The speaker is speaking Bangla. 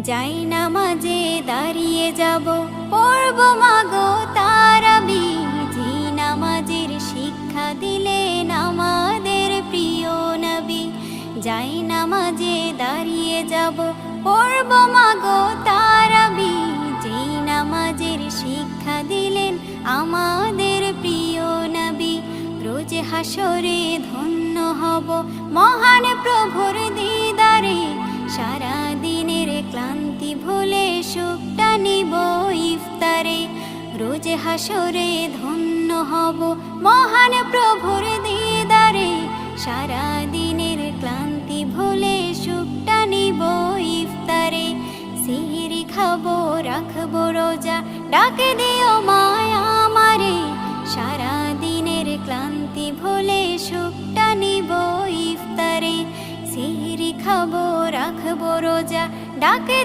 যাই নামাজে দাঁড়িয়ে যাব, পড়ব মাগো তারাবি। যে নামাজের শিক্ষা দিলেন আমাদের প্রিয় নবী। যাই নামাজে দাঁড়িয়ে যাব, পড়ব মাগো তারাবি। যে নামাজের শিক্ষা দিলেন আমাদের প্রিয় নবী। রোজ হাসরে ধন্য হব মহান প্রভুর দিদারে। সারা দিনের ক্লান্তি ভুলে সুখটা নিব ইফতারে। রোজ হাসরে ধন্য হব মহান প্রভুর দিদারে। সারা দিনের ক্লান্তি ভুলে সুখটা নিব ইফতারে। সিহরি খাবো রাখবো রোজা, ডাকে দিও মায়া আমারে। সারা দিনের ক্লান্তি ভুলে সুখটা নিব ইফতারে। সিহরি খাবো রাখবো রোজা, ডাকে